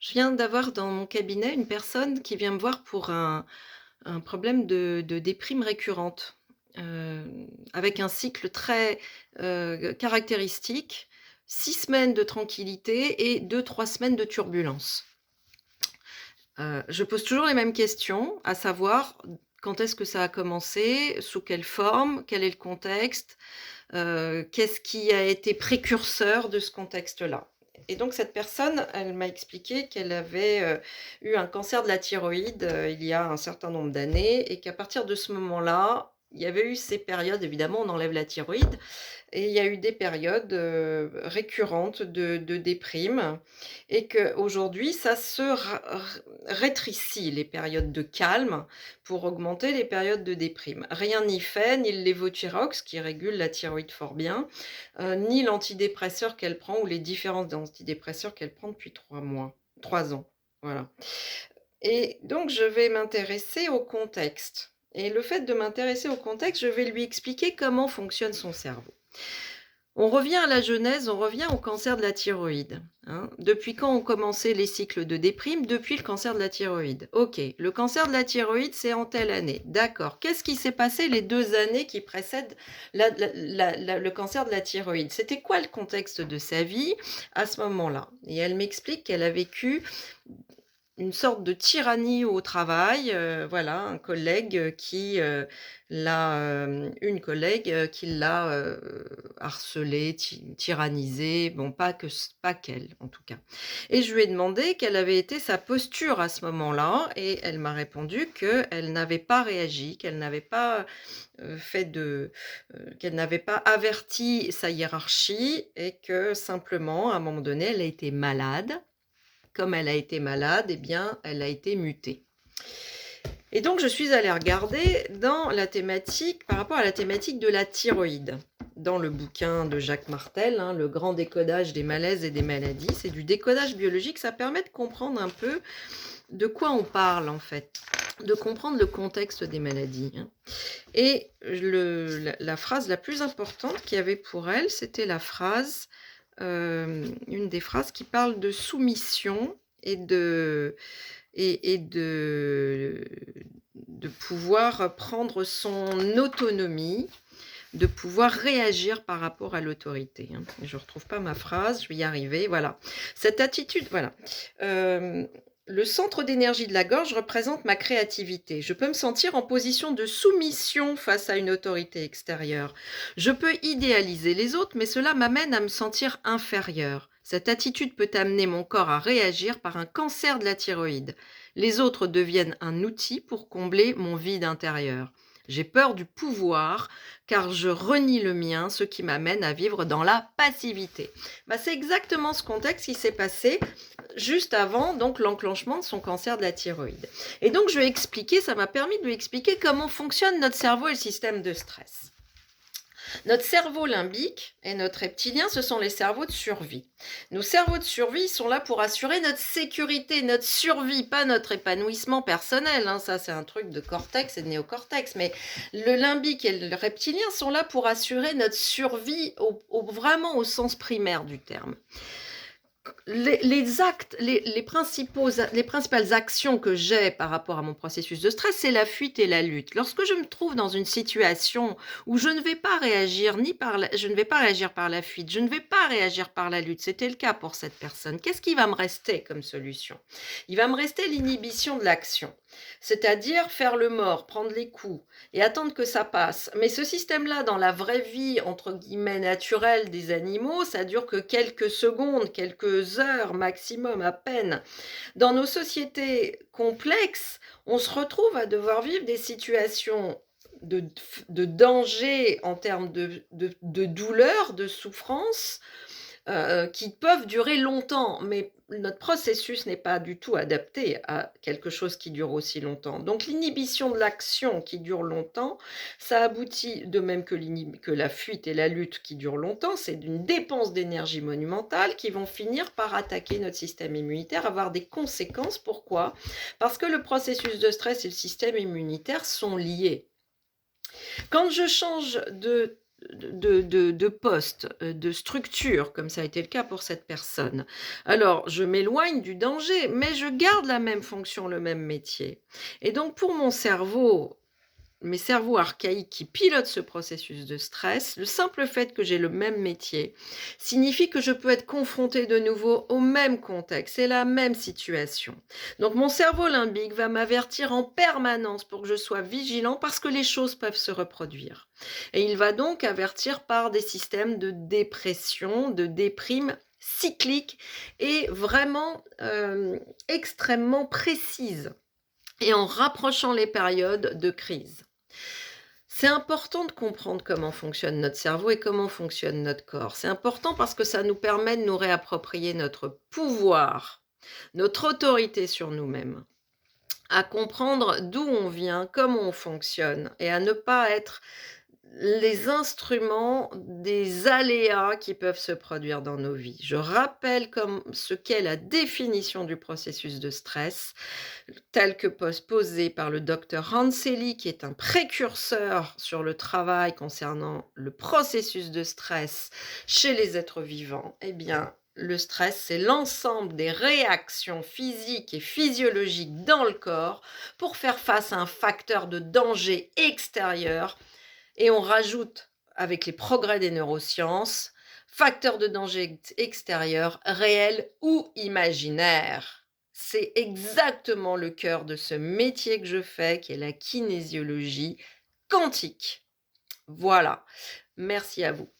Je viens d'avoir dans mon cabinet une personne qui vient me voir pour un problème de déprime récurrente, avec un cycle très, caractéristique, 6 semaines de tranquillité et 2 3 semaines de turbulence. Je pose toujours les mêmes questions, à savoir quand est-ce que ça a commencé? Sous quelle forme? Quel est le contexte? Qu'est-ce qui a été précurseur de ce contexte-là? Et donc cette personne, elle m'a expliqué qu'elle avait, eu un cancer de la thyroïde, il y a un certain nombre d'années et qu'à partir de ce moment-là, il y avait eu ces périodes, évidemment, on enlève la thyroïde et il y a eu des périodes, récurrentes de déprime et qu'aujourd'hui ça se rétrécit les périodes de calme pour augmenter les périodes de déprime. Rien n'y fait, ni le lévothyrox qui régule la thyroïde fort bien, ni l'antidépresseur qu'elle prend ou les différents antidépresseurs qu'elle prend depuis 3 mois, 3 ans, voilà. Et donc je vais m'intéresser au contexte et le fait de m'intéresser au contexte, je vais lui expliquer comment fonctionne son cerveau. On revient à la genèse, on revient au cancer de la thyroïde, hein. Depuis quand ont commencé les cycles de déprime? Depuis le cancer de la thyroïde. OK, le cancer de la thyroïde, c'est en telle année. D'accord. Qu'est-ce qui s'est passé les 2 années qui précèdent le cancer de la thyroïde? C'était quoi le contexte de sa vie à ce moment-là? Et elle m'explique qu'elle a vécu une sorte de tyrannie au travail, voilà, un collègue, qui, une collègue, qui l'a, harcelée, tyrannisée, bon pas qu'elle en tout cas. Et je lui ai demandé quelle avait été sa posture à ce moment-là et elle m'a répondu qu'elle n'avait pas réagi, qu'elle n'avait pas, qu'elle n'avait pas averti sa hiérarchie et que simplement à un moment donné, elle a été malade. Comme elle a été malade, eh bien, elle a été mutée. Et donc je suis allée regarder dans la thématique par rapport à la thématique de la thyroïde. Dans le bouquin de Jacques Martel, hein, Le grand décodage des malaises et des maladies, c'est du décodage biologique, ça permet de comprendre un peu de quoi on parle en fait, de comprendre le contexte des maladies, hein. Et la phrase la plus importante qu'il y avait pour elle, c'était la phrase, une des phrases qui parle de soumission et de pouvoir prendre son autonomie, de pouvoir réagir par rapport à l'autorité, hein. Je ne retrouve pas ma phrase, je vais y arriver, voilà. Cette attitude, voilà. Hem, le centre d'énergie de la gorge représente ma créativité. Je peux me sentir en position de soumission face à une autorité extérieure. Je peux idéaliser les autres, mais cela m'amène à me sentir inférieure. Cette attitude peut amener mon corps à réagir par un cancer de la thyroïde. Les autres deviennent un outil pour combler mon vide intérieur. J'ai peur du pouvoir car je renie le mien, ce qui m'amène à vivre dans la passivité. Bah, c'est exactement ce contexte qui s'est passé juste avant donc l'enclenchement de son cancer de la thyroïde. Et donc je lui ai expliqué, ça m'a permis de lui expliquer comment fonctionne notre cerveau et le système de stress. Notre cerveau limbique et notre reptilien, ce sont les cerveaux de survie. Nos cerveaux de survie sont là pour assurer notre sécurité, notre survie, pas notre épanouissement personnel, hein. Ça, c'est un truc de cortex et de néocortex. Mais le limbique et le reptilien sont là pour assurer notre survie vraiment au sens primaire du terme. Les actes, les principales actions que j'ai par rapport à mon processus de stress, c'est la fuite et la lutte. Lorsque je me trouve dans une situation où je ne vais pas réagir je ne vais pas réagir par la fuite, je ne vais pas réagir par la lutte, c'était le cas pour cette personne. Qu'est-ce qui va me rester comme solution? Il va me rester l'inhibition de l'action, c'est-à-dire faire le mort, prendre les coups et attendre que ça passe. Mais ce système-là, dans la vraie vie, entre guillemets, naturelle des animaux, ça dure que quelques secondes, quelques heures maximum à peine. Dans nos sociétés complexes, on se retrouve à devoir vivre des situations de danger en termes de douleur, de souffrance, qui peuvent durer longtemps, mais notre processus n'est pas du tout adapté à quelque chose qui dure aussi longtemps. Donc l'inhibition de l'action qui dure longtemps, ça aboutit, de même que la fuite et la lutte qui durent longtemps, c'est d'une dépense d'énergie monumentale qui vont finir par attaquer notre système immunitaire, avoir des conséquences. Pourquoi? Parce que le processus de stress et le système immunitaire sont liés. Quand je change de poste, de structure, comme ça a été le cas pour cette personne. Alors, je m'éloigne du danger, mais je garde la même fonction, le même métier. Et donc pour mon cerveau, mes cerveaux archaïques qui pilotent ce processus de stress, le simple fait que j'ai le même métier signifie que je peux être confrontée de nouveau au même contexte et la même situation. Donc mon cerveau limbique va m'avertir en permanence pour que je sois vigilant parce que les choses peuvent se reproduire. Et il va donc avertir par des systèmes de dépression, de déprime cyclique et vraiment extrêmement précise et en rapprochant les périodes de crise. C'est important de comprendre comment fonctionne notre cerveau et comment fonctionne notre corps. C'est important parce que ça nous permet de nous réapproprier notre pouvoir, notre autorité sur nous-mêmes, à comprendre d'où on vient, comment on fonctionne et à ne pas être les instruments des aléas qui peuvent se produire dans nos vies. Je rappelle comme ce qu'est la définition du processus de stress, tel que posé par le docteur Hanseli, qui est un précurseur sur le travail concernant le processus de stress chez les êtres vivants. Eh bien, le stress, c'est l'ensemble des réactions physiques et physiologiques dans le corps pour faire face à un facteur de danger extérieur. Et on rajoute, avec les progrès des neurosciences, facteur de danger extérieur, réel ou imaginaire. C'est exactement le cœur de ce métier que je fais, qui est la kinésiologie quantique. Voilà, merci à vous.